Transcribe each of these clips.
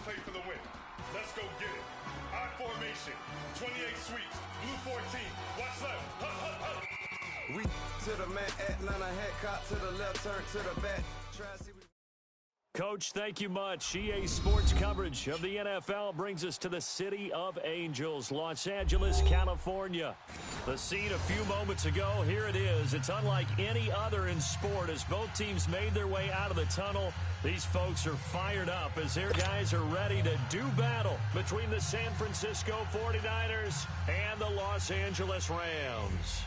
play for the win. Let's go get it. I formation, 28 sweeps, blue 14, watch left, hut, hut, hut. We to the man, Atlanta head cop to the left, turn to the back. Coach, thank you much. EA Sports coverage of the NFL brings us to the City of Angels, Los Angeles, California. The scene a few moments ago, here it is. It's unlike any other in sport as both teams made their way out of the tunnel. These folks are fired up as their guys are ready to do battle between the San Francisco 49ers and the Los Angeles Rams.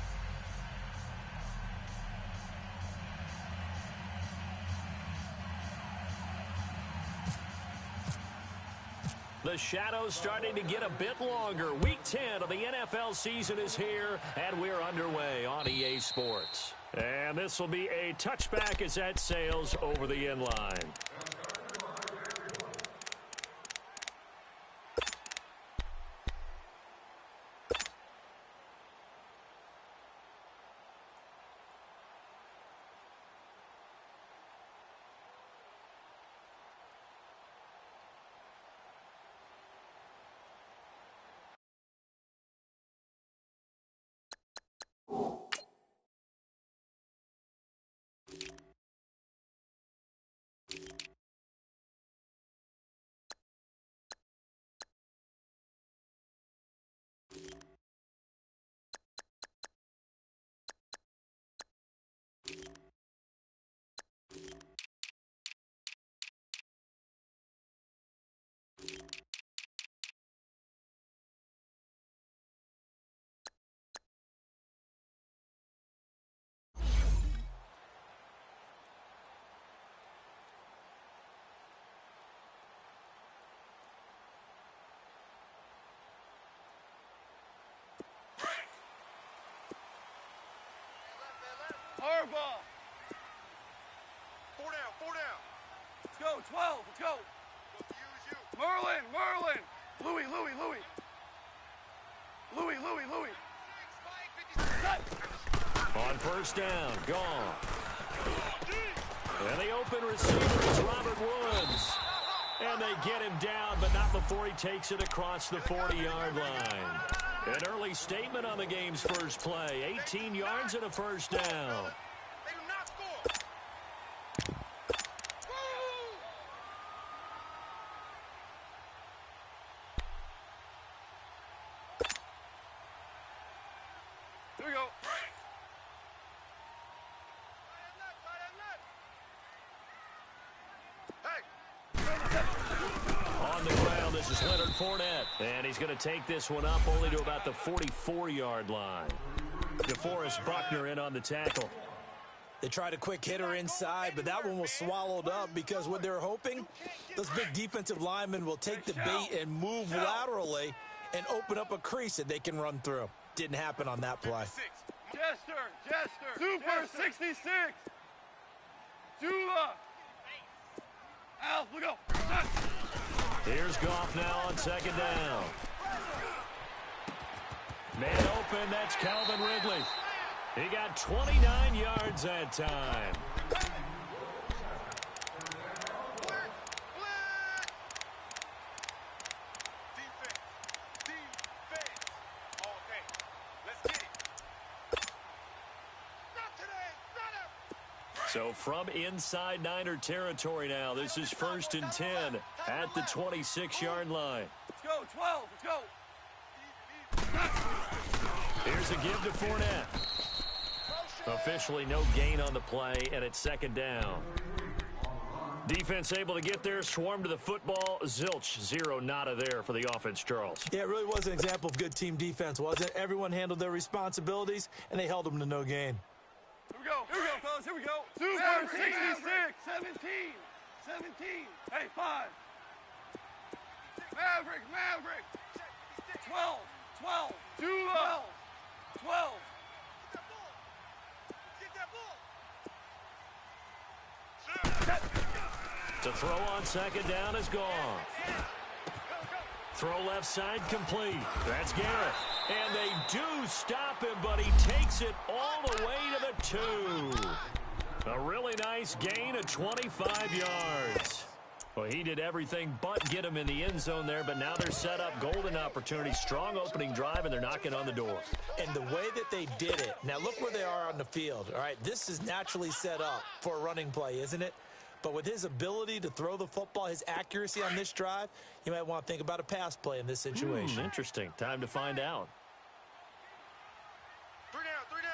The shadow's starting to get a bit longer. Week 10 of the NFL season is here, and we're underway on EA Sports. And this will be a touchback as that sails over the end line. Harbaugh. 4 down, 4 down. Let's go, 12, let's go. Use you. Merlin. Louis. On first down, gone. And the open receiver is Robert Woods. And they get him down, but not before he takes it across the 40-yard line. An early statement on the game's first play. 18 yards and a first down. They do not score. Here we go. On the ground, this is Leonard Fournette. And he's going to take this one up only to about the 44-yard line. DeForest Buckner in on the tackle. They tried a quick hitter inside, but that one was swallowed up because what they're hoping, those big defensive linemen will take the bait and move laterally and open up a crease that they can run through. Didn't happen on that play. Jester. Super 66. Jula. Alf, look up. Here's Goff now on second down. Man open, that's Calvin Ridley. He got 29 yards that time. So from inside Niner territory now, this is 1st and 10 at the 26-yard line. Let's go, 12, let's go. Here's a give to Fournette. Officially no gain on the play, and it's second down. Defense able to get there, swarm to the football. Zilch, 0 nada there for the offense, Charles. Yeah, it really was an example of good team defense, wasn't it? Everyone handled their responsibilities, and they held them to no gain. Here we go, fellas, here we go. Super 66, 17. Hey, 5. Maverick. 12. Jula. 12. To throw on second down is gone. Throw left side complete. That's Garrett. And they do stop him, but he takes it all the way to the 2. A really nice gain of 25 yards. Well, he did everything but get him in the end zone there, but now they're set up. Golden opportunity, strong opening drive, and they're knocking on the door. And the way that they did it, now look where they are on the field. All right, this is naturally set up for a running play, isn't it? But with his ability to throw the football, his accuracy on this drive, you might want to think about a pass play in this situation. Interesting. Time to find out. 3 down, 3 down.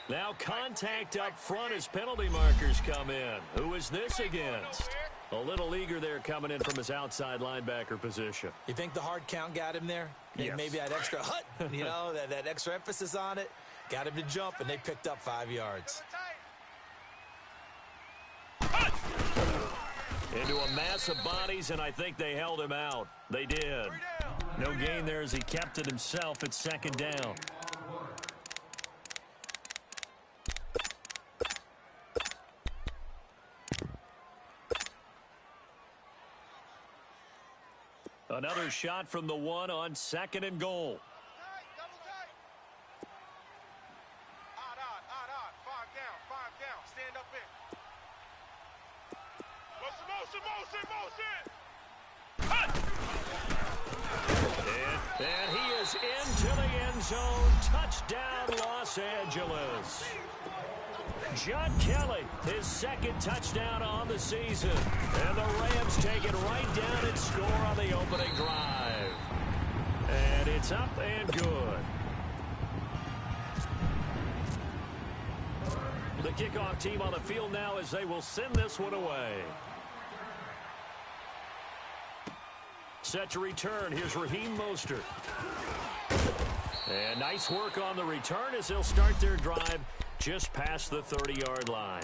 Now contact up front as penalty markers come in. Who is this against? A little eager there coming in from his outside linebacker position. You think the hard count got him there? Yes. Maybe that extra that extra emphasis on it got him to jump, and they picked up 5 yards. Into a mass of bodies, and I think they held him out. They did. No gain there as he kept it himself at second down. Another shot from the one on 2nd and goal. Stand up in. And he is into the end zone. Touchdown, Los Angeles. John Kelly, his 2nd touchdown on the season. And the Rams take it right down and score on the opening drive. And it's up and good. The kickoff team on the field now as they will send this one away. Set to return. Here's Raheem Mostert. And nice work on the return as they'll start their drive just past the 30-yard line.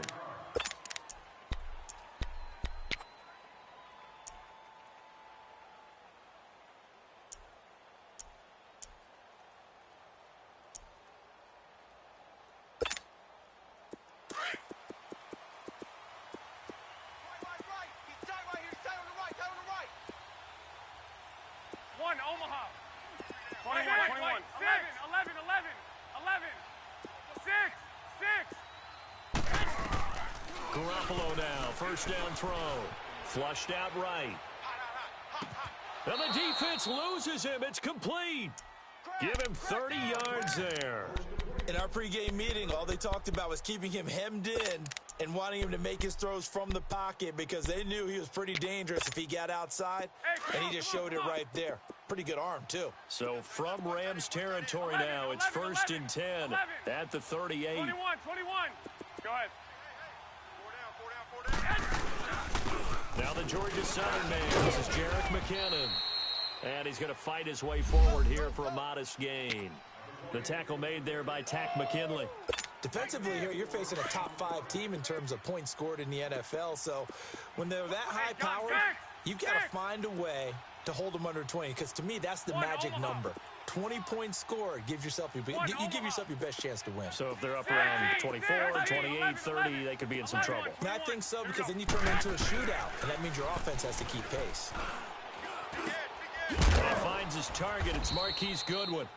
Omaha. 21, 21. 11, 11, 11. 6. Garoppolo now, first down throw. Flushed out right. And the defense loses him. It's complete. Give him 30 yards there. In our pregame meeting, all they talked about was keeping him hemmed in and wanting him to make his throws from the pocket because they knew he was pretty dangerous if he got outside, and he just showed it right there. Pretty good arm, too. So from Rams territory now, it's 1st and 10 at the 38. 21. Go ahead. 4 down. Now the Georgia Southern man, this is Jerick McKinnon. And he's going to fight his way forward here for a modest gain. The tackle made there by Tack McKinley. Defensively here, you're facing a top 5 team in terms of points scored in the NFL. So when they're that high powered, you've got to find a way to hold them under 20. Because to me, that's the magic number. 20 points scored gives yourself you give yourself your best chance to win. So if they're up around 24, 28, 30, they could be in some trouble. And I think so, because then you turn into a shootout, and that means your offense has to keep pace. And finds his target. It's Marquise Goodwin.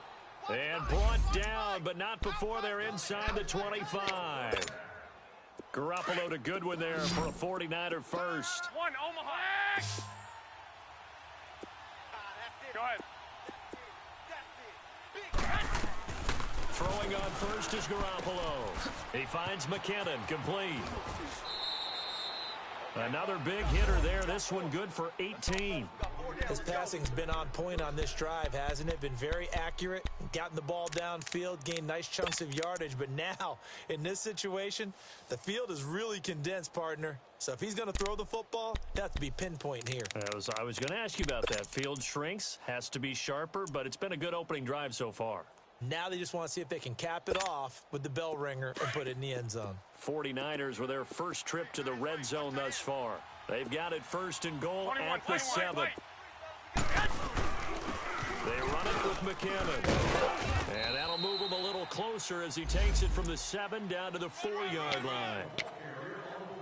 And brought down, but not before they're inside the 25. Garoppolo to Goodwin there for a 49er first. 1, Omaha. Go ahead. Throwing on first is Garoppolo. He finds McKinnon, complete. Another big hitter there. This one good for 18. His passing's been on point on this drive, hasn't it? Been very accurate, gotten the ball downfield, gained nice chunks of yardage. But now, in this situation, the field is really condensed, partner. So if he's going to throw the football, it has to be pinpoint here. I was going to ask you about that. Field shrinks, has to be sharper, but it's been a good opening drive so far. Now they just want to see if they can cap it off with the bell ringer and put it in the end zone. 49ers with their first trip to the red zone thus far. They've got it 1st and goal at the 7. They run it with McKinnon. And that'll move him a little closer as he takes it from the 7 down to the 4-yard line.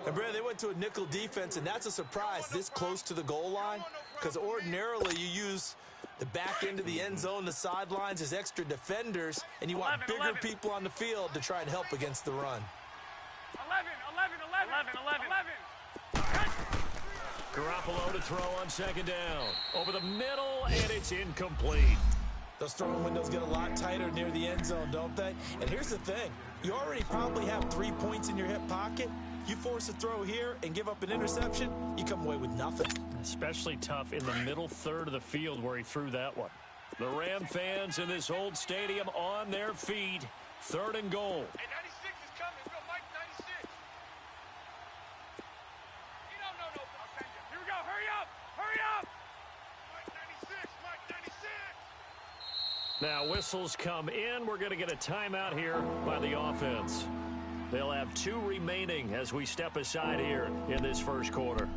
And, Brad, they went to a nickel defense, and that's a surprise this close to the goal line, because ordinarily you use the back end of the end zone, the sidelines as extra defenders, and you want bigger people on the field to try and help against the run. 11. Garoppolo to throw on second down. Over the middle, and it's incomplete. Those throwing windows get a lot tighter near the end zone, don't they? And here's the thing. You already probably have 3 points in your hip pocket. You force a throw here and give up an interception, you come away with nothing. Especially tough in the middle third of the field where he threw that one. The Ram fans in this old stadium on their feet. 3rd and goal. Hey, 96 is coming. Let's go, Mike, 96. No. I'll send you. Here we go. Hurry up. Hurry up. Mike, 96. Mike, 96. Now, whistles come in. We're going to get a timeout here by the offense. They'll have 2 remaining as we step aside here in this first quarter.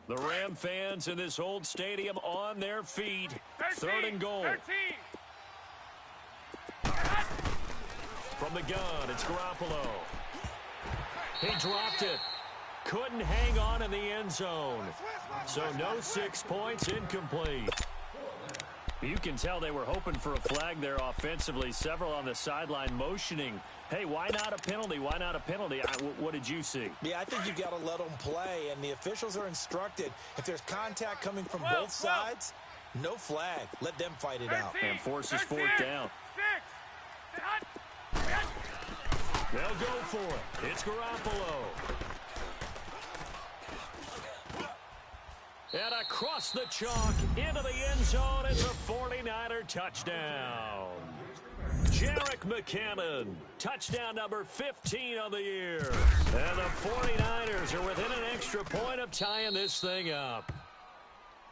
The Ram fans in this old stadium on their feet. 3rd and goal. 13. From the gun, it's Garoppolo. He dropped it. Couldn't hang on in the end zone. So no 6 points, incomplete. You can tell they were hoping for a flag there offensively. Several on the sideline motioning. Hey, why not a penalty? Why not a penalty? What did you see? Yeah, I think you've got to let them play, and the officials are instructed. If there's contact coming from both sides, no flag. Let them fight it out. And forces 4th down. 6. They'll go for it. It's Garoppolo. And across the chalk into the end zone, it's a 49er touchdown. Jerick McKinnon, touchdown number 15 of the year. And the 49ers are within an extra point of tying this thing up.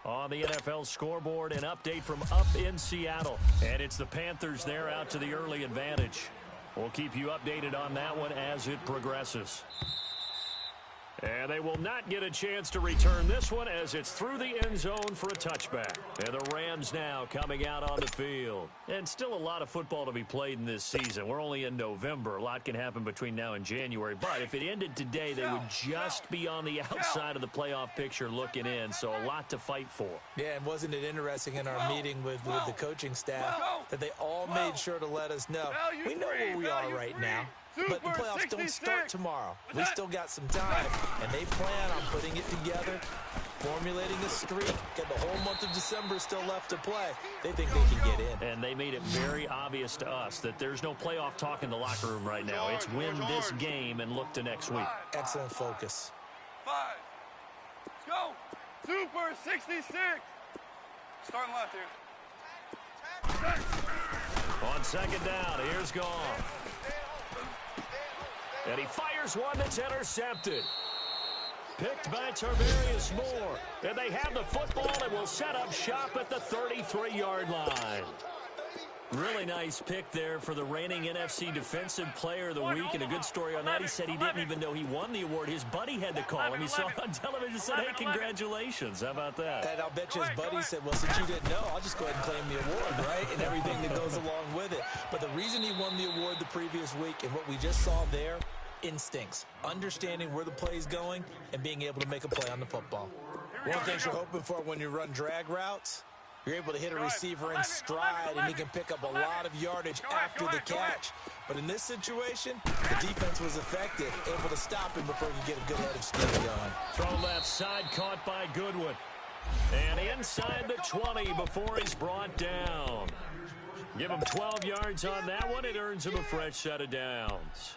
On the NFL scoreboard, an update from up in Seattle. And it's the Panthers there out to the early advantage. We'll keep you updated on that one as it progresses. And they will not get a chance to return this one as it's through the end zone for a touchback. And the Rams now coming out on the field. And still a lot of football to be played in this season. We're only in November. A lot can happen between now and January. But if it ended today, they would just be on the outside of the playoff picture looking in. So a lot to fight for. Yeah, and wasn't it interesting in our meeting with the coaching staff that they all made sure to let us know. We know where we are right now. But the playoffs don't start tomorrow. We still got some time, and they plan on putting it together, formulating a streak, get the whole month of December still left to play. They think they can get in. And they made it very obvious to us that there's no playoff talk in the locker room right now. It's win this game and look to next week. Excellent focus. 5. Let's go. Super 66. Starting left here. On second down, here's Goff. And he fires one that's intercepted. Picked by Tarvarius Moore. And they have the football and will set up shop at the 33-yard line. Really nice pick there for the reigning NFC Defensive Player of the Week. And a good story on that. He said he didn't even know he won the award. His buddy had to call him. He saw it on television and said, hey, congratulations. How about that? And I'll bet you his buddy said, well, since you didn't know, I'll just go ahead and claim the award, right? And everything that goes along with it. But the reason he won the award the previous week and what we just saw there, instincts, understanding where the play is going and being able to make a play on the football. One of the things you're hoping for when you run drag routes, you're able to hit a receiver in stride and he can pick up a lot of yardage after the catch. But in this situation, the defense was effective, able to stop him before he could get a good head of steam going. Throw left side, caught by Goodwin. And inside the 20 before he's brought down. Give him 12 yards on that one. It earns him a fresh set of downs.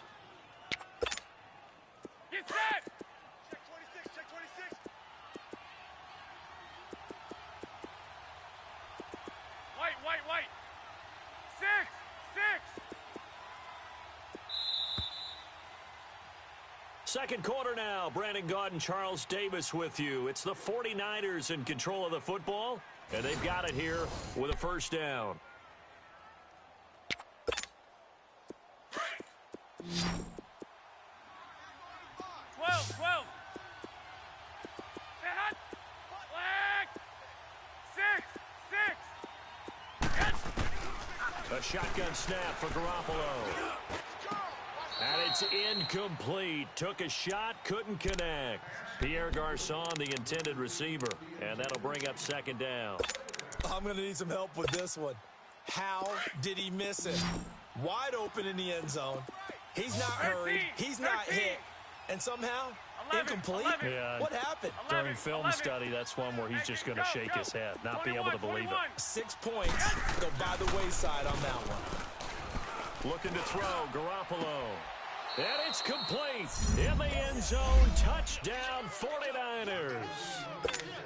Get set! Check 26, check 26. White. 6. Second quarter now. Brandon Gaud and Charles Davis with you. It's the 49ers in control of the football, and they've got it here with a first down. A shotgun snap for Garoppolo. And it's incomplete. Took a shot, couldn't connect. Pierre Garçon, the intended receiver. And that'll bring up second down. I'm going to need some help with this one. How did he miss it? Wide open in the end zone. He's not hurried. He's not hit. And somehow, 11, incomplete. 11. Yeah. What happened? During film study, that's one where he's just going to shake his head, not be able to believe it. 6 points go by the wayside on that one. Looking to throw, Garoppolo. And it's complete. In the end zone, touchdown 49ers.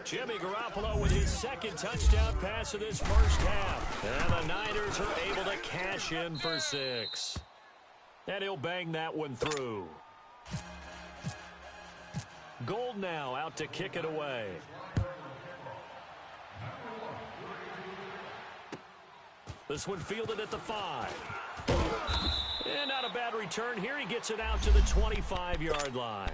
Jimmy Garoppolo with his second touchdown pass of this first half. And the Niners are able to cash in for 6. And he'll bang that one through. Gold now out to kick it away. This one fielded at the 5. And not a bad return here. He gets it out to the 25-yard line.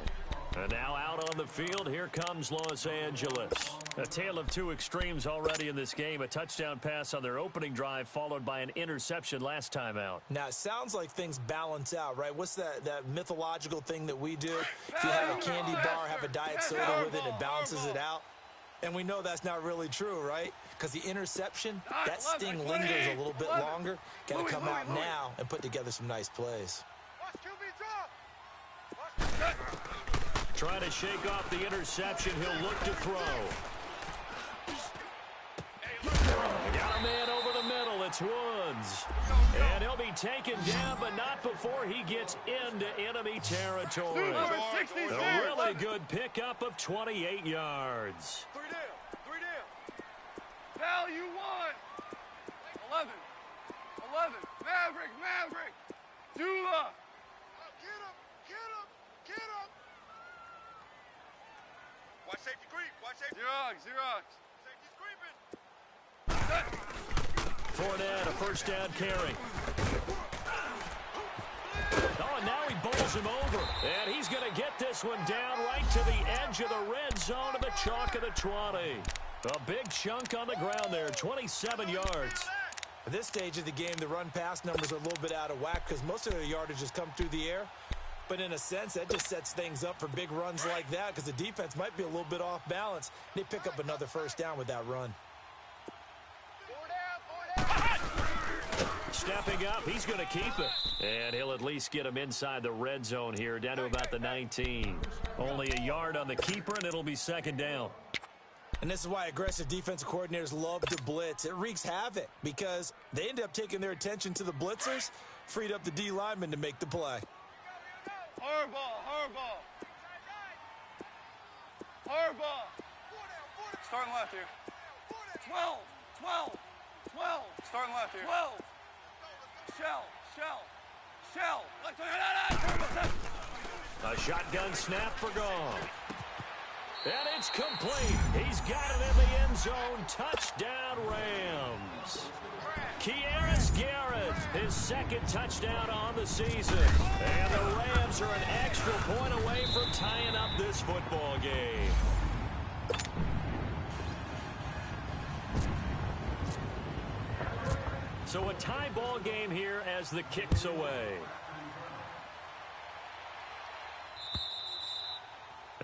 And now out on the field, here comes Los Angeles. A tale of two extremes already in this game. A touchdown pass on their opening drive, followed by an interception last time out. Now, it sounds like things balance out, right? What's that mythological thing that we do? If you have a candy bar, have a diet soda with it, it balances it out. And we know that's not really true, right? Because the interception, that sting lingers a little bit longer. Got to come out now and put together some nice plays. Trying to shake off the interception. He'll look to throw. Got a man over the middle. It's Woods. And he'll be taken down, but not before he gets into enemy territory. A really good pickup of 28 yards. 3 down. 3 down. Pal, you won. 11. Maverick. Dula. Get him. Watch safety creep. Xerox. Safety's creeping. Fournette, a first down carry. Oh, and now he bowls him over. And he's going to get this one down right to the edge of the red zone of the chalk of the 20. A big chunk on the ground there, 27 yards. At this stage of the game, the run-pass numbers are a little bit out of whack because most of their yardage has come through the air. But in a sense, that just sets things up for big runs like that because the defense might be a little bit off balance. They pick up another first down with that run. Stepping up, he's going to keep it. And he'll at least get him inside the red zone here, down to about the 19. Only a yard on the keeper, and it'll be second down. And this is why aggressive defensive coordinators love to blitz. It wreaks havoc because they end up taking their attention to the blitzers, freed up the D lineman to make the play. Hardball. Starting left here. 12. Starting left here. 12. Shell. A shotgun snap for Goff. And it's complete. He's got it in the end zone. Touchdown, Rams. Kearis Garrett, his second touchdown on the season. And the Rams are an extra point away from tying up this football game. So a tie ball game here as the kick's away.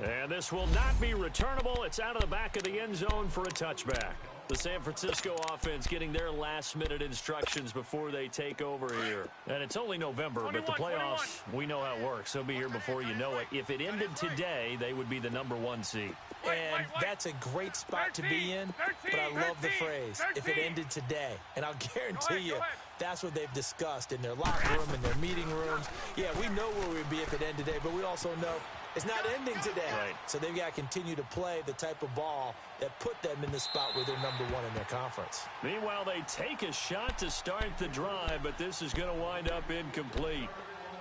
And this will not be returnable. It's out of the back of the end zone for a touchback. The San Francisco offense getting their last-minute instructions before they take over here. And it's only November, but the playoffs, we know how it works. They'll be here before you know it. If it ended today, they would be the #1 seed. And that's a great spot to be in, but I love the phrase, if it ended today. And I'll guarantee you, that's what they've discussed in their locker room, in their meeting rooms. Yeah, we know where we'd be if it ended today, but we also know it's not ending today. Right. So they've got to continue to play the type of ball that put them in the spot where they're #1 in their conference. Meanwhile, they take a shot to start the drive, but this is going to wind up incomplete.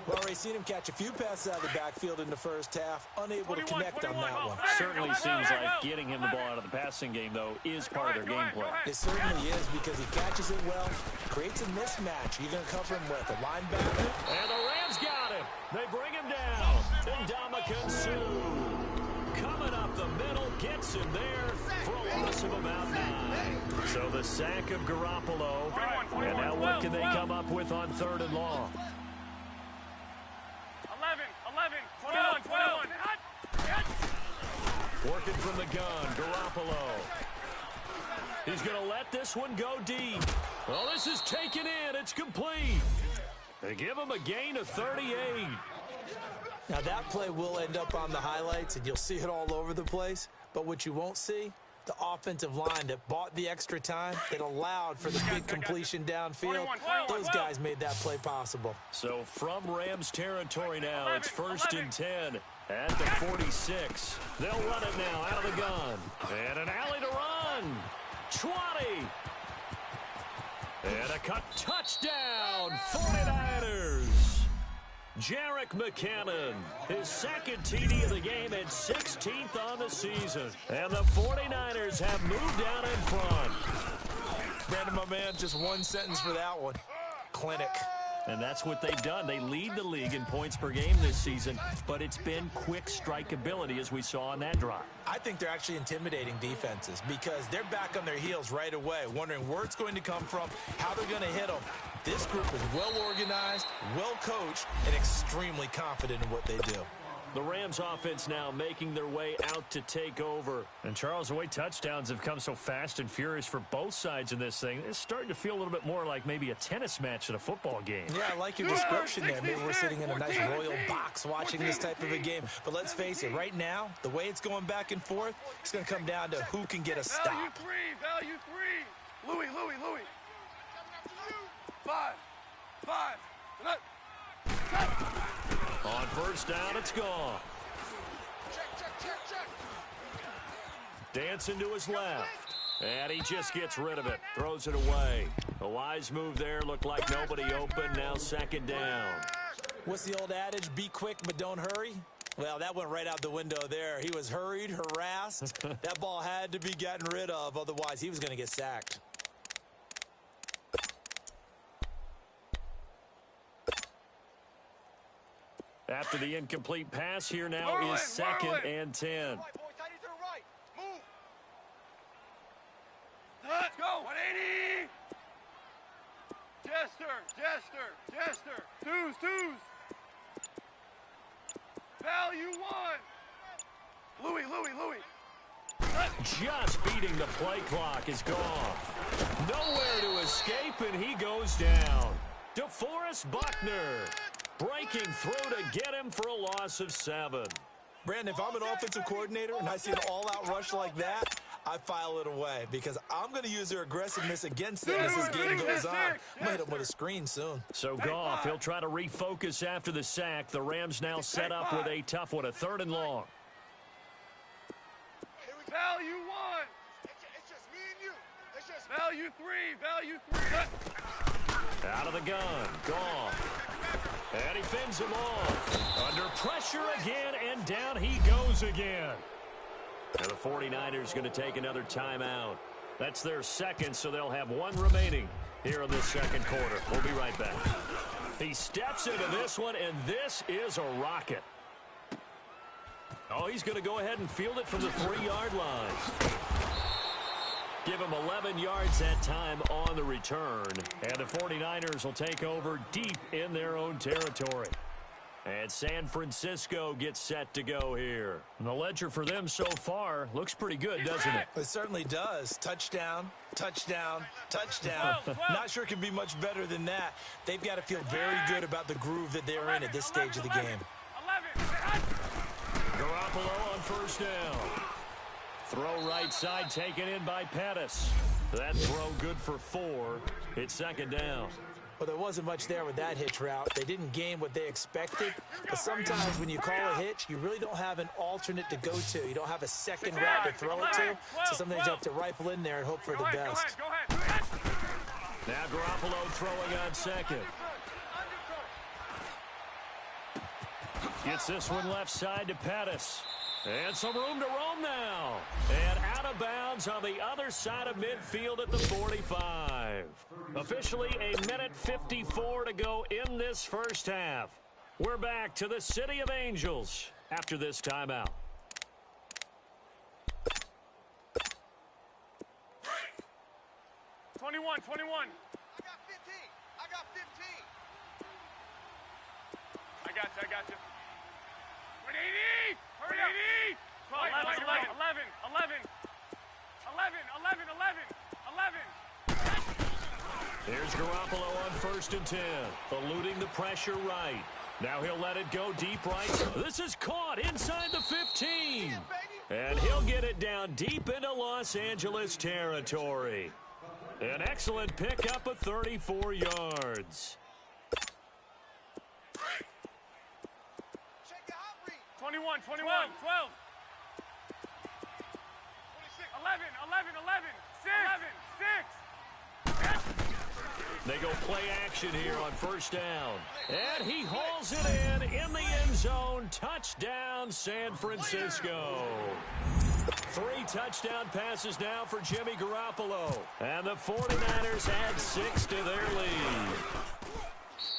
We've already seen him catch a few passes out of the backfield in the first half, unable to connect on that one. Certainly seems like getting him the ball out of the passing game, though, is part of their game plan. It certainly is because he catches it well, creates a mismatch. You're going to cover him with a linebacker. And the Rams got him. They bring him down. And Ndamukong Suh coming up the middle, gets him there for a loss of about 9. So the sack of Garoppolo. And now what can they come up with on 3rd and long? 21. Working from the gun, Garoppolo. He's going to let this one go deep. Well, this is taken in. It's complete. They give him a gain of 38. Now, that play will end up on the highlights, and you'll see it all over the place. But what you won't see, the offensive line that bought the extra time, that allowed for the big completion downfield, those guys made that play possible. So from Rams territory now, it's 1st and 10 at the 46. They'll run it now out of the gun. And an alley to run. 20. And a cut touchdown, 49ers. Jarek McKinnon, his second TD of the game and 16th on the season. And the 49ers have moved down in front. Brandon, my man, just one sentence for that one. Clinic. And that's what they've done. They lead the league in points per game this season, but it's been quick strikeability as we saw on that drive. I think they're actually intimidating defenses because they're back on their heels right away, wondering where it's going to come from, how they're going to hit them. This group is well organized, well coached, and extremely confident in what they do. The Rams offense now making their way out to take over. And Charles, the way touchdowns have come so fast and furious for both sides in this thing, it's starting to feel a little bit more like maybe a tennis match at a football game. Yeah, I like your description there. Maybe we're sitting in a nice royal box watching this type of a game. But let's face it, right now, the way it's going back and forth, it's going to come down to who can get a stop. Value three. Louis. 5. On first down, it's gone. Check. Dancing to his left. And he just gets rid of it. Throws it away. A wise move there. Looked like nobody open. Now 2nd down. What's the old adage? Be quick, but don't hurry. Well, that went right out the window there. He was hurried, harassed. That ball had to be gotten rid of. Otherwise, he was going to get sacked. After the incomplete pass, here now is 2nd and 10. Let's go. 180. Jester. Twos. Value 1. Louis. Just beating the play clock is gone. Nowhere to escape, and he goes down. DeForest Buckner breaking through to get him for a loss of 7. Brandon, if I'm an offensive coordinator and I see an all-out rush like that, I file it away because I'm going to use their aggressiveness against them as this game goes on. I'm going to hit them with a screen soon. So Goff, he'll try to refocus after the sack. The Rams now set up with a tough one, a 3rd and long. Value 1. It's just me and you. Value 3. Out of the gun, Goff. And he fends him off. Under pressure again, and down he goes again. And the 49ers going to take another timeout. That's their 2nd, so they'll have 1 remaining here in this 2nd quarter. We'll be right back. He steps into this one, and this is a rocket. Oh, he's going to go ahead and field it from the 3-yard line. Give him 11 yards that time on the return. And the 49ers will take over deep in their own territory. And San Francisco gets set to go here. And the ledger for them so far looks pretty good, doesn't it? It certainly does. Touchdown. Not sure it can be much better than that. They've got to feel very good about the groove that they're in at this stage of the game. Garoppolo on first down. Throw right side taken in by Pettis. That throw good for 4. It's 2nd down. Well, there wasn't much there with that hitch route. They didn't gain what they expected. But sometimes when you call a hitch, you really don't have an alternate to go to. You don't have a second route to throw it to. So sometimes you have to rifle in there and hope for the best. Now Garoppolo throwing on 2nd. Gets this one left side to Pettis. And some room to roam now. And out of bounds on the other side of midfield at the 45. Officially a minute 54 to go in this first half. We're back to the City of Angels after this timeout. Twenty-one. I got you. 180. Hurry up. 11. Here's Garoppolo on 1st and 10. Eluding the pressure right. Now he'll let it go deep right. This is caught inside the 15. And he'll get it down deep into Los Angeles territory. An excellent pickup of 34 yards. 21, 12. 11, 6. They go play action here on 1st down. And he hauls it in the end zone. Touchdown, San Francisco. 3 touchdown passes now for Jimmy Garoppolo. And the 49ers add 6 to their lead.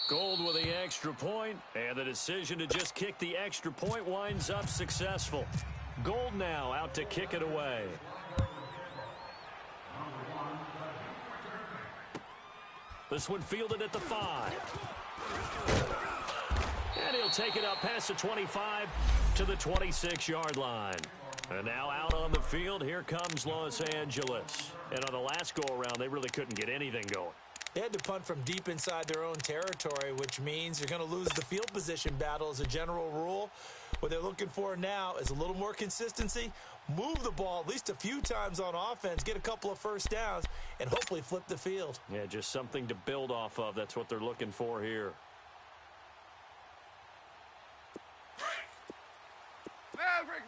Gold with the extra point, and the decision to just kick the extra point winds up successful. Gold now out to kick it away. This one fielded at the 5. And he'll take it up past the 25 to the 26-yard line. And now out on the field, here comes Los Angeles. And on the last go-around, they really couldn't get anything going. They had to punt from deep inside their own territory, which means you're going to lose the field position battle as a general rule. What they're looking for now is a little more consistency, move the ball at least a few times on offense, get a couple of first downs, and hopefully flip the field. Yeah, just something to build off of. That's what they're looking for here. Maverick.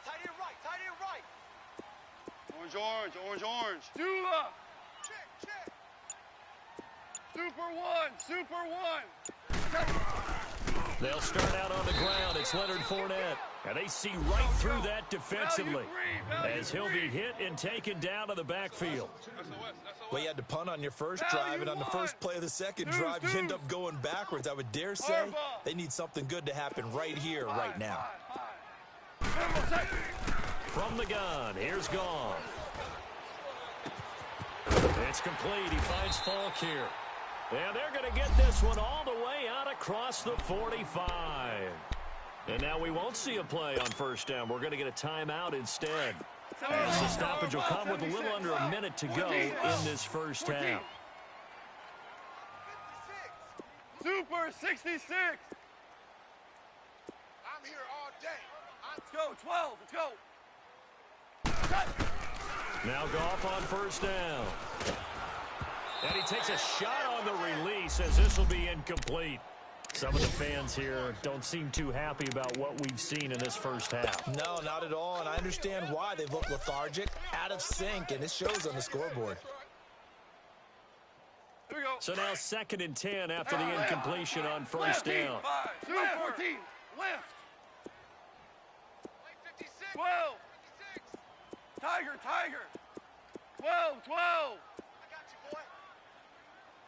Tight end right. Orange. Dula. Check. Super one. They'll start out on the ground. It's Leonard Fournette. And they see right through that defensively as he'll be hit and taken down to the backfield. Well, you had to punt on your first drive, and on the first play of the second drive, you end up going backwards. I would dare say they need something good to happen right here, right now. From the gun, here's Goff. It's complete. He finds Falk here. And they're going to get this one all the way out across the 45. And now we won't see a play on 1st down. We're going to get a timeout instead. As the stoppage will come with a little under a minute to go in this first half. Super 66. I'm here all day. Let's go, 12. Let's go. Now Goff on 1st down. And he takes a shot on the release as this will be incomplete. Some of the fans here don't seem too happy about what we've seen in this first half. No, not at all, and I understand why. They look lethargic, out of sync, and it shows on the scoreboard. Here we go. So now 2nd and 10 after the incompletion on 1st down. 14. Left. 12. Tiger. 12.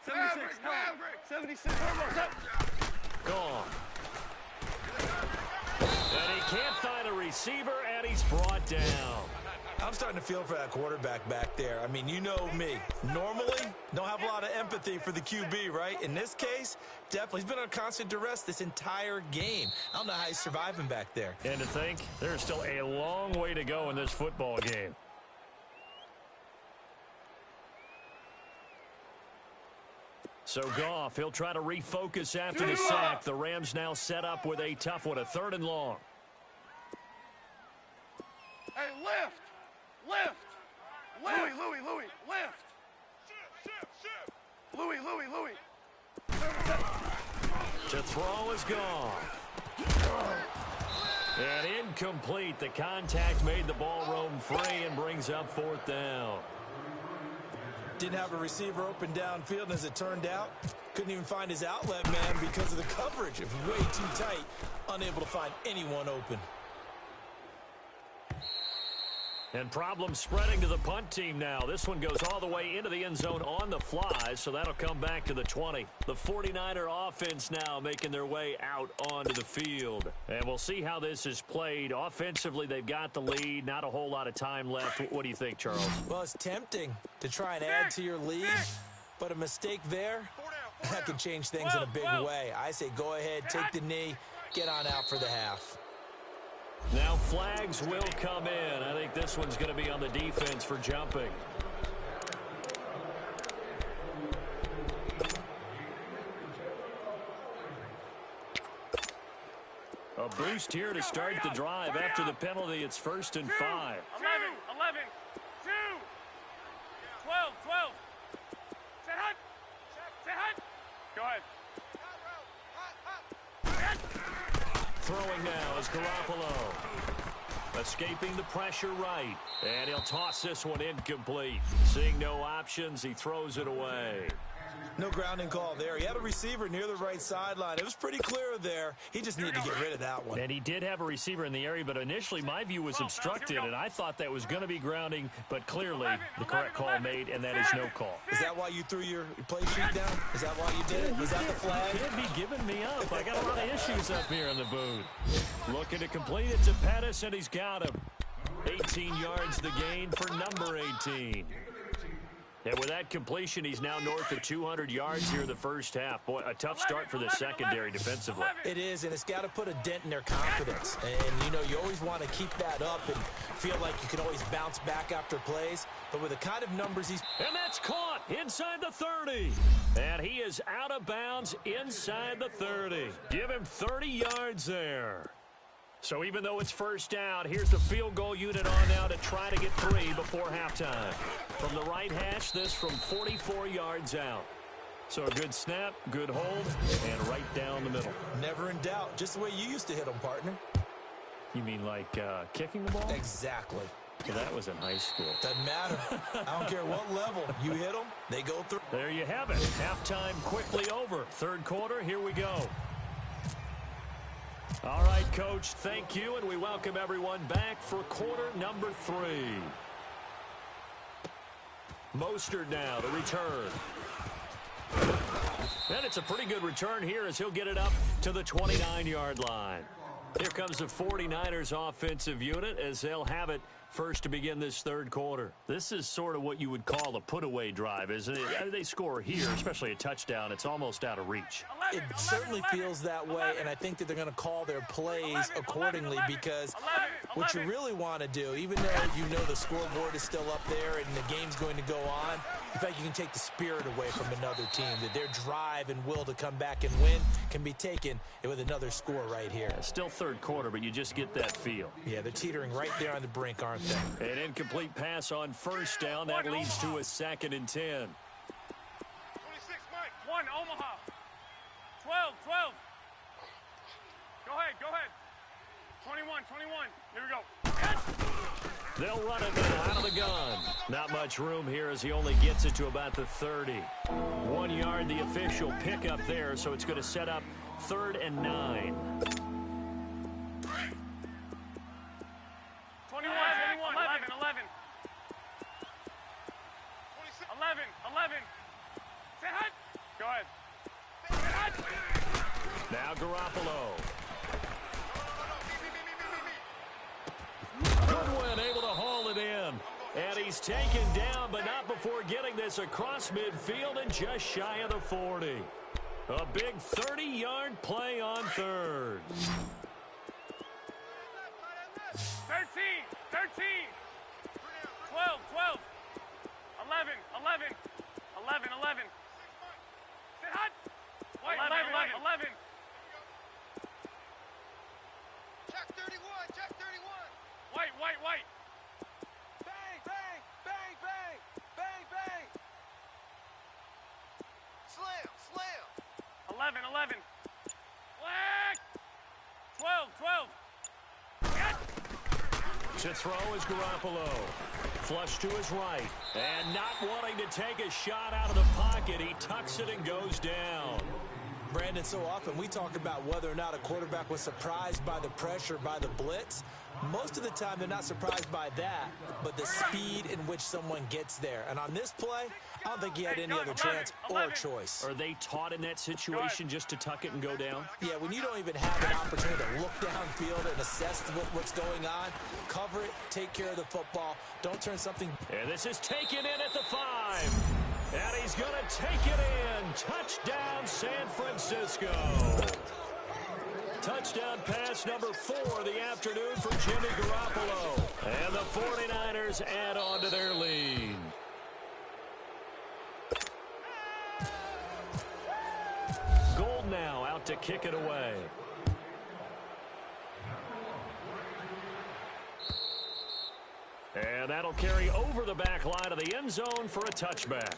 76. Maverick. 76. Gone. And he can't find a receiver, and he's brought down. I'm starting to feel for that quarterback back there. I mean, you know me. Normally, don't have a lot of empathy for the QB, right? In this case, definitely. He's been on constant duress this entire game. I don't know how he's surviving back there. And to think, there's still a long way to go in this football game. So Goff, he'll try to refocus after the sack. The Rams now set up with a tough one, a 3rd and long. Hey, lift. Louis, lift. Louis. To throw is Goff. And incomplete. The contact made the ball roam free and brings up 4th down. Didn't have a receiver open downfield, and as it turned out, couldn't even find his outlet man because of the coverage. It was way too tight, unable to find anyone open. And problems spreading to the punt team now. This one goes all the way into the end zone on the fly, so that'll come back to the 20. The 49er offense now making their way out onto the field. And we'll see how this is played. Offensively, they've got the lead. Not a whole lot of time left. What do you think, Charles? Well, it's tempting to try and add to your lead, but a mistake there, that could change things in a big way. I say go ahead, take the knee, get on out for the half. Now flags will come in. I think this one's going to be on the defense for jumping. A boost here to start the drive. After the penalty, it's 1st and 5. 11, 2, 12, 12. Set hut. Set hut. Go ahead. Throwing now is Garoppolo. Escaping the pressure right. And he'll toss this one incomplete. Seeing no options, he throws it away. No grounding call there. He had a receiver near the right sideline. It was pretty clear there. He just needed to get rid of that one. And he did have a receiver in the area, but initially my view was obstructed, and I thought that was going to be grounding, but clearly the correct call made, and that is no call. Is that why you threw your play sheet down? Is that why you did it? Was that the flag? He'd be giving me up. I got a lot of issues up here in the booth. Looking to complete it to Pettis, and he's got him. 18 yards the gain for number 18. And with that completion, he's now north of 200 yards here in the first half. Boy, a tough start for the secondary defensively. It is, and it's got to put a dent in their confidence. And, you know, you always want to keep that up and feel like you can always bounce back after plays. But with the kind of numbers he's... And that's caught inside the 30. And he is out of bounds inside the 30. Give him 30 yards there. So even though it's first down, here's the field goal unit on now to try to get 3 before halftime. From the right hash, this from 44 yards out. So a good snap, good hold, and right down the middle. Never in doubt. Just the way you used to hit them, partner. You mean like kicking the ball? Exactly. Well, that was in high school. Doesn't matter. I don't care what level. You hit them, they go through. There you have it. Halftime quickly over. Third quarter, here we go. All right, Coach, thank you, and we welcome everyone back for quarter number 3. Mostert now, the return. And it's a pretty good return here as he'll get it up to the 29-yard line. Here comes the 49ers offensive unit as they'll have it first to begin this third quarter. This is sort of what you would call a put-away drive, isn't it? They score here, especially a touchdown. It's almost out of reach. It certainly feels that way, and I think that they're going to call their plays accordingly because what you really want to do, even though you know the scoreboard is still up there and the game's going to go on, in fact, you can take the spirit away from another team, that their drive and will to come back and win can be taken with another score right here. Yeah, still third quarter, but you just get that feel. Yeah, they're teetering right there on the brink, aren't they? An incomplete pass on first down. That leads to a 2nd and 10. 26, Mike. 1, Omaha. 12, 12. Go ahead. 21. Here we go. They'll run it now out of the gun. Not much room here as he only gets it to about the 30. 1 yard, the official pickup there, so it's going to set up 3rd and 9. 21, 11. 11. Say hut. Go ahead. Say hut. Now Garoppolo. Goodwin able to haul it in. And he's taken down, but not before getting this across midfield and just shy of the 40. A big 30-yard play on 3rd. 13. 12. 11. Say hut. 11. Check 31. White. Bang. Slam. 11. Black. 12. To throw is Garoppolo. Flush to his right. And not wanting to take a shot out of the pocket, he tucks it and goes down. Brandon, so often we talk about whether or not a quarterback was surprised by the pressure, by the blitz. Most of the time, they're not surprised by that, but the speed in which someone gets there. And on this play, I don't think he had any other chance or choice. Are they taught in that situation just to tuck it and go down? Yeah, when you don't even have an opportunity to look downfield and assess what's going on, cover it, take care of the football. Don't turn something. And this is taken in at the 5. And he's going to take it in. Touchdown, San Francisco. Touchdown pass number 4 of the afternoon for Jimmy Garoppolo. And the 49ers add on to their lead. Gold now out to kick it away. And that'll carry over the back line of the end zone for a touchback.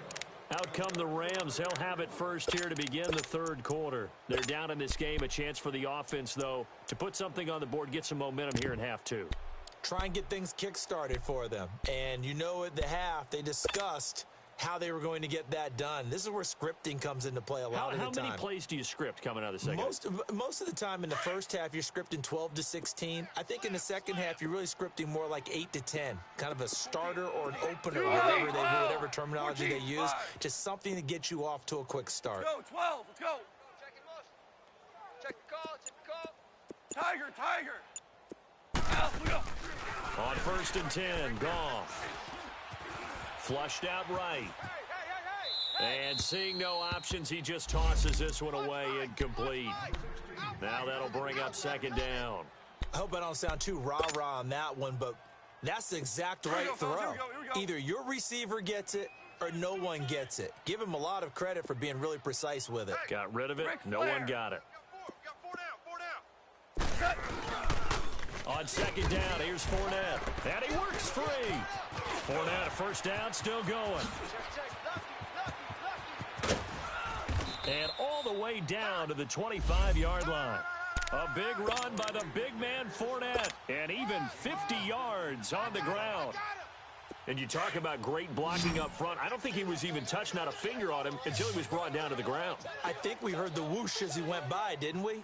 Out come the Rams. They'll have it first here to begin the third quarter. They're down in this game. A chance for the offense, though, to put something on the board, get some momentum here in half two. Try and get things kick-started for them. And you know at the half, they discussed how they were going to get that done. This is where scripting comes into play a lot of the time. How many plays do you script coming out of the second? Most of the time in the first half, you're scripting 12 to 16. I think in the second half, you're really scripting more like 8 to 10. Kind of a starter or an opener, whatever terminology they use. Just something to get you off to a quick start. Let's go, 12. Let's go. Check the call. Check the call. Tiger. Out, we go. On 1st and 10, Goff. Flushed out right. And seeing no options, he just tosses this one away, incomplete. Now that'll bring up 2nd down. I hope I don't sound too rah-rah on that one, but that's the exact right throw. Here we go. Either your receiver gets it or no one gets it. Give him a lot of credit for being really precise with it. Got rid of it. No one got it. We got 4 down. On 2nd down, here's Fournette. And he works free. Fournette, 1st down, still going. And all the way down to the 25-yard line. A big run by the big man Fournette. And even 50 yards on the ground. And you talk about great blocking up front. I don't think he was even touched, not a finger on him, until he was brought down to the ground. I think we heard the whoosh as he went by, didn't we?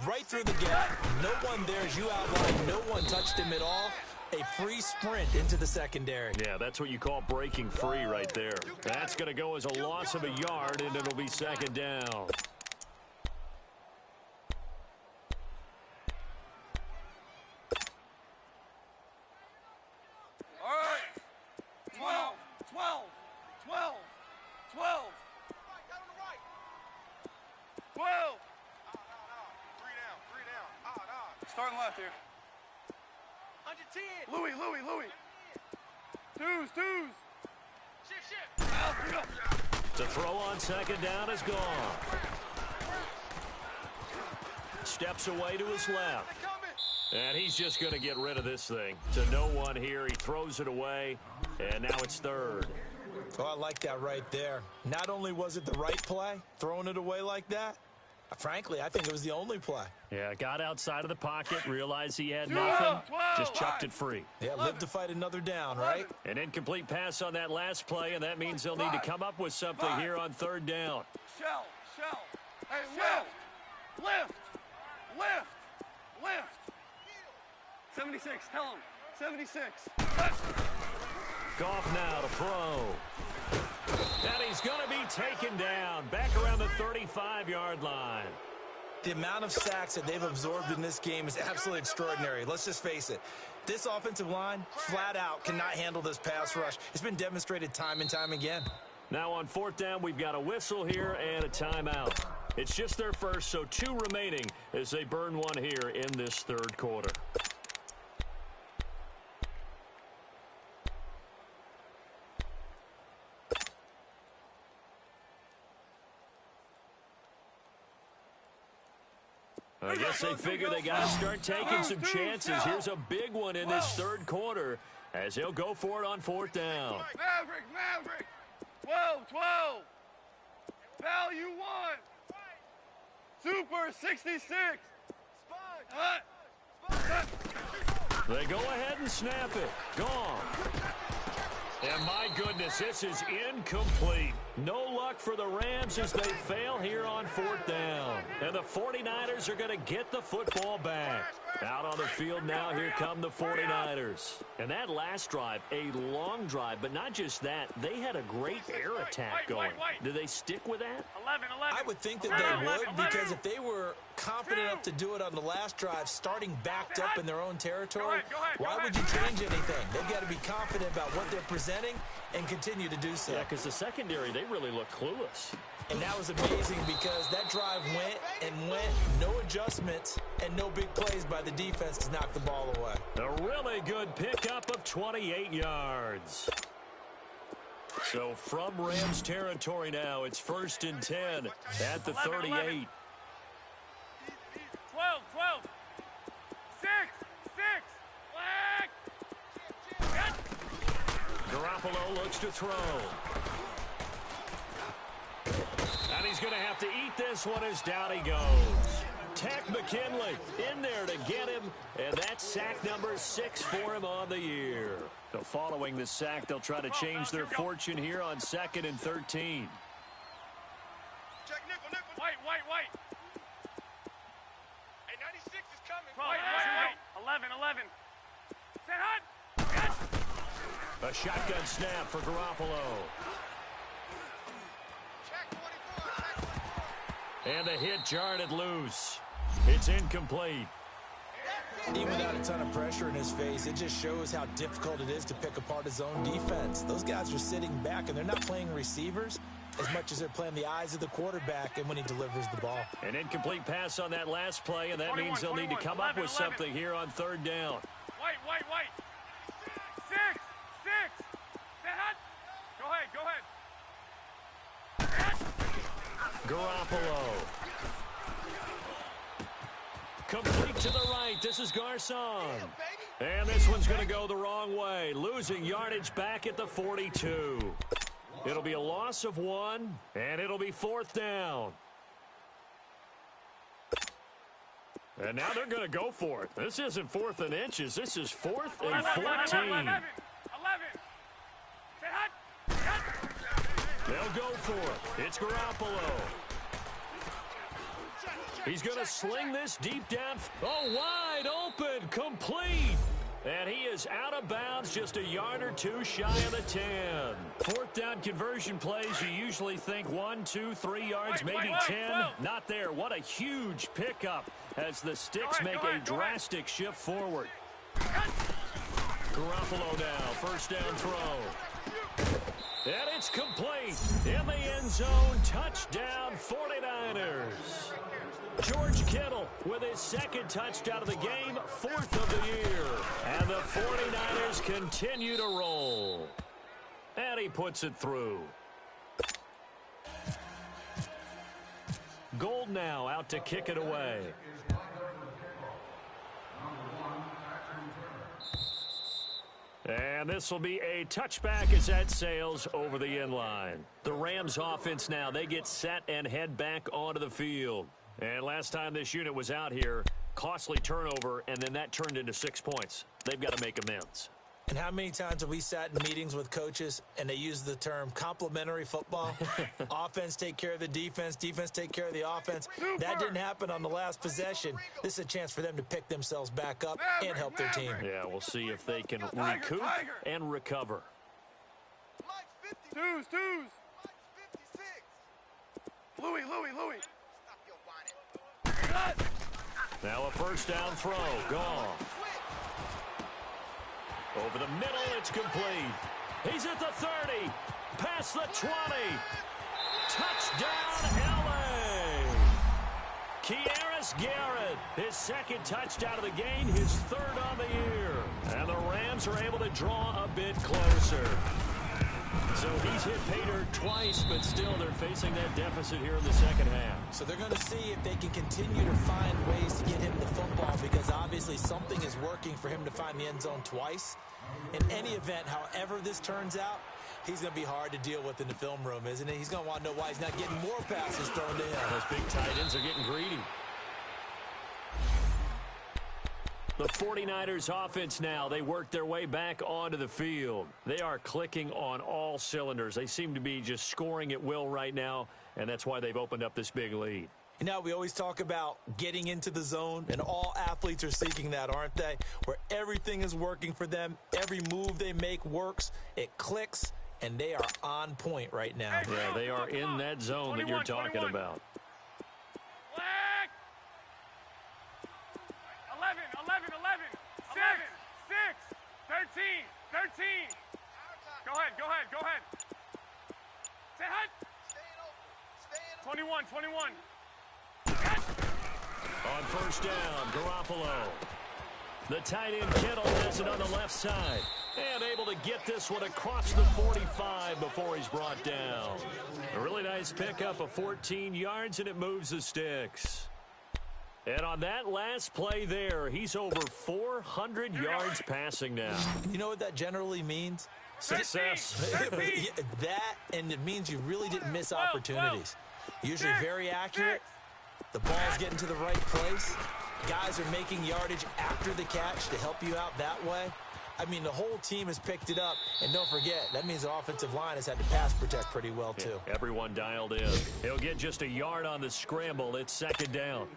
Right through the gap. No one there, as you outlined. No one touched him at all. A free sprint into the secondary. Yeah, that's what you call breaking free right there. That's going to go as a loss of a yard, and it'll be 2nd down. All right. 12. Starting left here. 110. Louis. Twos. Shit. Out, we go. The throw on 2nd down is gone. Steps away to his left. And he's just going to get rid of this thing. To no one here. He throws it away. And now it's 3rd. Oh, I like that right there. Not only was it the right play, throwing it away like that, frankly, I think it was the only play. Yeah, got outside of the pocket, realized he had nothing, just chucked it free. Yeah, live to fight another down, right? An incomplete pass on that last play, and that means they'll need to come up with something here on 3rd down. Shell. Hey, lift. 76, tell him. 76. Goff now to throw. And he's going to be taken down back around the 35-yard line. The amount of sacks that they've absorbed in this game is absolutely extraordinary. Let's just face it. This offensive line, flat out, cannot handle this pass rush. It's been demonstrated time and time again. Now on 4th down, we've got a whistle here and a timeout. It's just their first, so 2 remaining as they burn one here in this 3rd quarter. I guess they figure they got to start taking some chances. Here's a big one in this 3rd quarter as they'll go for it on 4th down. Maverick. 12. Value 1. Super 66. They go ahead and snap it. Gone. And my goodness, this is incomplete. No luck for the Rams as they fail here on 4th down. And the 49ers are going to get the football back. Out on the field now, here come the 49ers. And that last drive, a long drive, but not just that. They had a great air attack going. Do they stick with that? 11. I would think that they would, because if they were confident enough to do it on the last drive, starting backed up in their own territory, why would you change anything? They've got to be confident about what they're presenting and continue to do so. Yeah, because the secondary, they really look clueless. And that was amazing because that drive went, no adjustments, and no big plays by the defense to knock the ball away. A really good pickup of 28 yards. So from Rams territory now, it's 1st and 10 at the 38. 12. 6. Flag. looks to throw. And he's going to have to eat this one as down he goes. Tech McKinley in there to get him, and that's sack number 6 for him on the year. So following the sack, they'll try to change their fortune here on 2nd and 13. Check nickel, nickel. White. Hey, 96 is coming. White. 11. Set hot. Yes. A shotgun snap for Garoppolo. Check 24. And the hit jarred it loose. It's incomplete. Even without a ton of pressure in his face, it just shows how difficult it is to pick apart his own defense. Those guys are sitting back, and they're not playing receivers as much as they're playing the eyes of the quarterback and when he delivers the ball. An incomplete pass on that last play, and that means they'll need to come up with something here on 3rd down. White. 6. Set hot. Go ahead. Garoppolo. Complete to the right. This is Garcon. And this one's going to go the wrong way. Losing yardage back at the 42. It'll be a loss of 1, and it'll be 4th down. And now they're going to go for it. This isn't 4th and inches. This is 4th and 14. 11. Set hot. They'll go for it. It's Garoppolo. He's going to sling this deep down. Oh, wide open, complete. And he is out of bounds, just a yard or 2 shy of the 10. 4th down conversion plays, you usually think 1, 2, 3 yards, maybe 10. Not there. What a huge pickup as the sticks make a drastic shift forward. Garoppolo now, 1st down throw. And it's complete. In the end zone, touchdown 49ers. George Kittle with his 2nd touchdown of the game, 4th of the year. And the 49ers continue to roll. And he puts it through. Gold now out to kick it away. And this will be a touchback as that sails over the end line. The Rams offense now, they get set and head back onto the field. And last time this unit was out here, costly turnover, and then that turned into 6 points. They've got to make amends. And how many times have we sat in meetings with coaches and they use the term complementary football? Offense take care of the defense, defense take care of the offense. That didn't happen on the last possession. This is a chance for them to pick themselves back up and help their team. Yeah, we'll see if they can recoup and recover. Twos. Louis. Now a 1st down throw. Gone. Over the middle, it's complete. He's at the 30. Past the 20. Touchdown, L.A. Kearis Garrett, his 2nd touchdown of the game, his 3rd on the year. And the Rams are able to draw a bit closer. So he's hit pay dirt twice, but still they're facing that deficit here in the 2nd half. So they're going to see if they can continue to find ways to get him the football, because obviously something is working for him to find the end zone twice. In any event, however this turns out, he's going to be hard to deal with in the film room, isn't he? He's going to want to know why he's not getting more passes thrown to him. Those big tight ends are getting greedy. The 49ers offense now, they work their way back onto the field. They are clicking on all cylinders. They seem to be just scoring at will right now, and that's why they've opened up this big lead. You know, we always talk about getting into the zone, and all athletes are seeking that, aren't they? Where everything is working for them, every move they make works, it clicks, and they are on point right now. Yeah, they are in that zone that you're talking about. 13. Go ahead. Stay hot. 21. On 1st down, Garoppolo. The tight end Kittle has it on the left side. And able to get this one across the 45 before he's brought down. A really nice pickup of 14 yards, and it moves the sticks. And on that last play there, he's over 400 yards passing now. You know what that generally means? Success. That, and it means you really didn't miss opportunities. Usually very accurate. The ball's getting to the right place. Guys are making yardage after the catch to help you out that way. I mean, the whole team has picked it up. And don't forget, that means the offensive line has had to pass protect pretty well, too. Yeah, everyone dialed in. He'll get just a yard on the scramble. It's second down.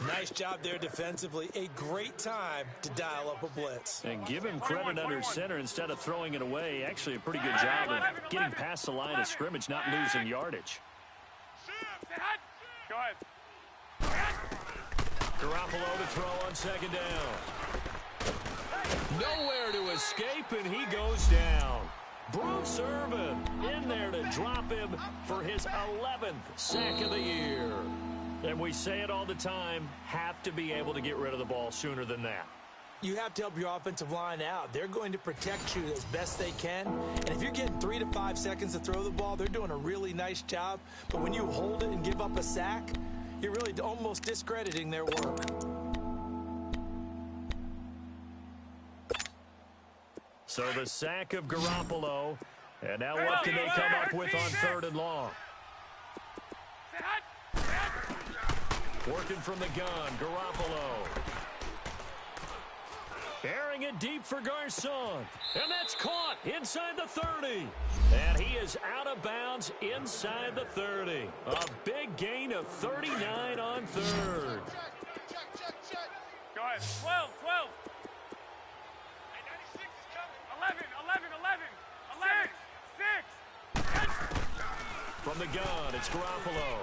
Nice job there defensively. A great time to dial up a blitz. And give him credit under center instead of throwing it away. Actually, a pretty good job of getting past the line of scrimmage, not losing yardage. Go ahead. Garoppolo to throw on second down. Nowhere to escape, and he goes down. Bruce Irvin in there to drop him for his 11th sack of the year. And we say it all the time, have to be able to get rid of the ball sooner than that. You have to help your offensive line out. They're going to protect you as best they can. And if you're getting 3 to 5 seconds to throw the ball, they're doing a really nice job. But when you hold it and give up a sack, you're really almost discrediting their work. So the sack of Garoppolo. And now what can they come up with on third and long? Working from the gun, Garoppolo. Airing it deep for Garcon. And that's caught inside the 30. And he is out of bounds inside the 30. A big gain of 39 on third. Go ahead. 12. 96 is coming. 11. 6. From the gun, it's Garoppolo.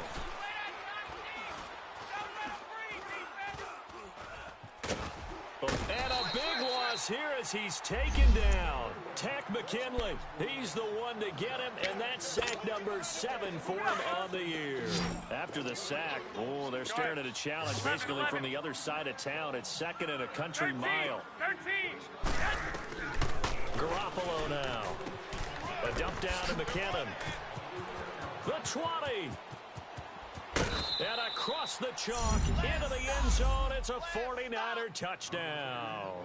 And a big loss here as he's taken down. Tech McKinley, he's the one to get him, and that's sack number 7 for him on the year. After the sack, they're staring at a challenge basically from the other side of town. It's second and a country mile. 13. Garoppolo now. A dump down to McKinnon. The 20. And across the chalk into the end zone, it's a 49er touchdown.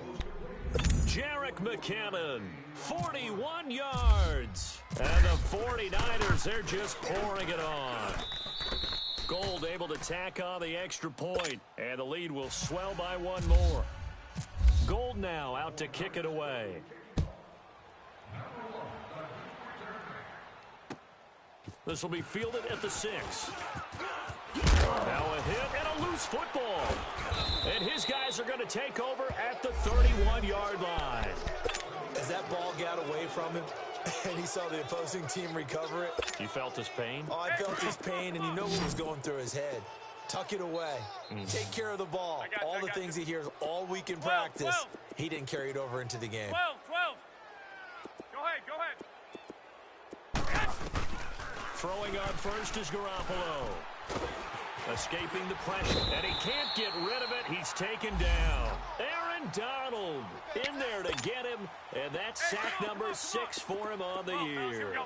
Jerick McKinnon, 41 yards. And the 49ers, they're just pouring it on. Gold able to tack on the extra point, and the lead will swell by one more. Gold now out to kick it away. This will be fielded at the 6. Now a hit and a loose football. And his guys are going to take over at the 31-yard line. As that ball got away from him and he saw the opposing team recover it. You felt his pain? Oh, I felt his pain, and you know what was going through his head. Tuck it away. Take care of the ball. All the things he hears all week in practice, he didn't carry it over into the game. 12. Go ahead. Throwing on first is Garoppolo. Escaping the pressure, and he can't get rid of it. He's taken down. Aaron Donald in there to get him, and that's sack number 6 for him on the year.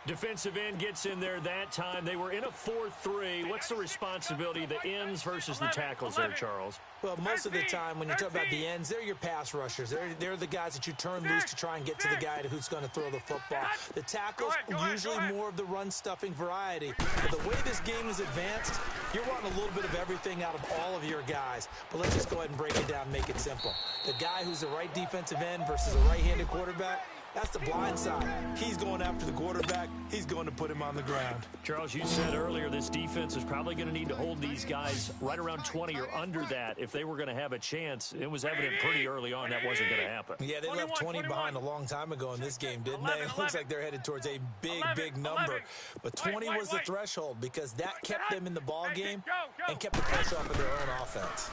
Defensive end gets in there that time. They were in a 4-3. What's the responsibility of the ends versus the tackles there, Charles? Well, most of the time when you talk about the ends, they're your pass rushers. They're the guys that you turn loose to try and get to the guy who's going to throw the football. The tackles, usually more of the run-stuffing variety. But the way this game is advanced, you're wanting a little bit of everything out of all of your guys. But let's just go ahead and break it down and make it simple. The guy who's the right defensive end versus a right-handed quarterback, that's the blind side. He's going after the quarterback. He's going to put him on the ground. Charles, you said earlier this defense is probably going to need to hold these guys right around 20 or under that if they were going to have a chance. It was evident pretty early on that wasn't going to happen. Yeah, they left 20 behind a long time ago in this game, didn't they? It looks like they're headed towards a big number. But 20 was the threshold because that kept them in the ball game and kept the pressure off of their own offense.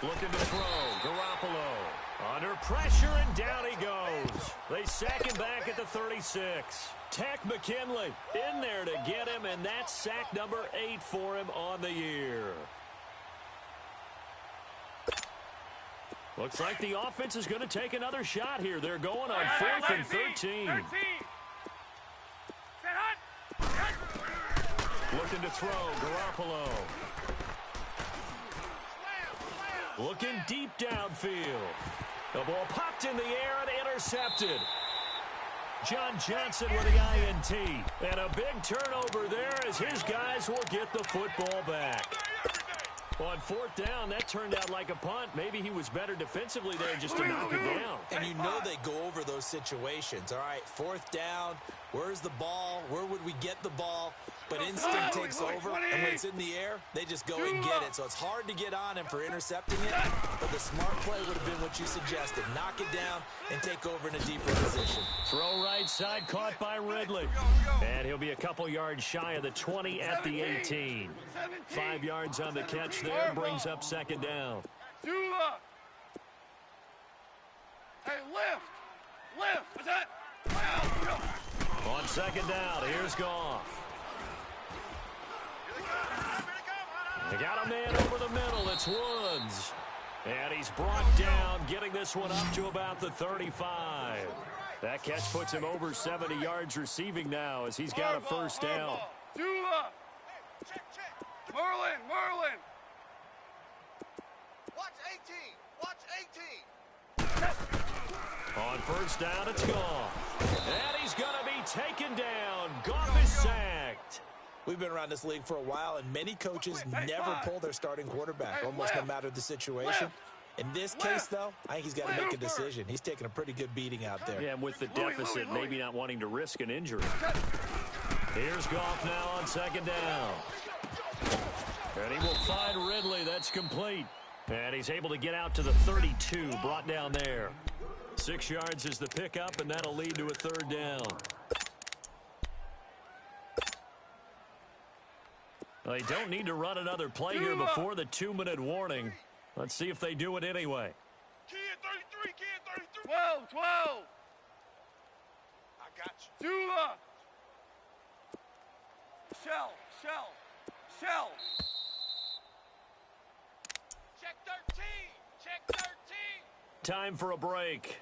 Looking to throw. Garoppolo. Under pressure, and down he goes. They sack him back at the 36. Tech McKinley in there to get him, and that's sack number 8 for him on the year. Looks like the offense is going to take another shot here. They're going on 4th and 13. Looking to throw. Garoppolo. Looking deep downfield. The ball popped in the air and intercepted. John Johnson with the INT. And a big turnover there as his guys will get the football back. On fourth down, that turned out like a punt. Maybe he was better defensively there just to knock it down. And you know they go over those situations. All right, fourth down, where's the ball? Where would we get the ball? But instinct takes over, and when it's in the air, they just go and get it. So it's hard to get on him for intercepting it, but the smart play would have been what you suggested. Knock it down and take over in a deeper position. Throw right side, caught by Ridley. And he'll be a couple yards shy of the 20 at the 18. 5 yards on the catch there, brings up second down. Dula. Hey, lift. Lift. What's that? Wow. On second down, here's Goff. They got a man over the middle. It's Woods. And he's brought down, getting this one up to about the 35. That catch puts him over 70 yards receiving now as he's got a first down. Dula. Merlin. Watch 18. Watch 18. On first down, it's Goff. And he's going to be taken down. Goff is sacked. We've been around this league for a while, and many coaches never pull their starting quarterback, almost no matter the situation. In this case, though, I think he's got to make a decision. He's taking a pretty good beating out there. Yeah, and with the deficit, maybe not wanting to risk an injury. Here's Goff now on second down. And he will find Ridley. That's complete. And he's able to get out to the 32, brought down there. 6 yards is the pickup, and that'll lead to a third down. They don't need to run another play here before the 2-minute warning. Let's see if they do it anyway. Kid 33. 12. I got you. Dula. Shell. Check 13. Check 13. Time for a break.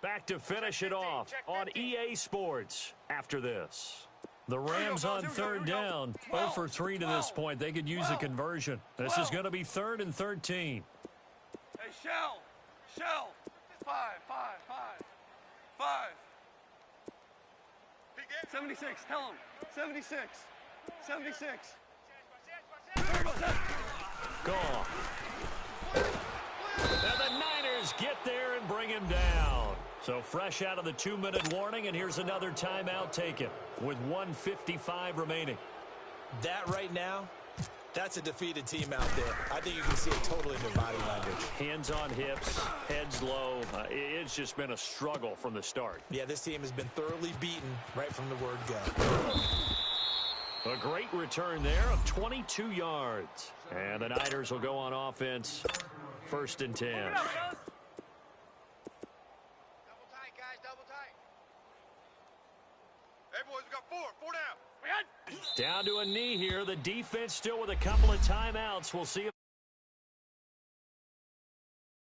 Back to finish it off on EA Sports after this. The Rams on third down, 0 for 3 to this point. They could use a conversion. This is going to be 3rd and 13. Hey, Shell. 5. 76. Tell him. 76. Gone. And the Niners get there and bring him down. So fresh out of the 2-minute warning, and here's another timeout taken with 1:55 remaining. That right now, that's a defeated team out there. I think you can see it totally in their body language. Hands on hips, heads low. It's just been a struggle from the start. Yeah, this team has been thoroughly beaten right from the word go. A great return there of 22 yards. And the Niners will go on offense, 1st and 10. Double tight, guys. Double tight. Hey, boys, we got 4 down. Down to a knee here. The defense still with a couple of timeouts. We'll see if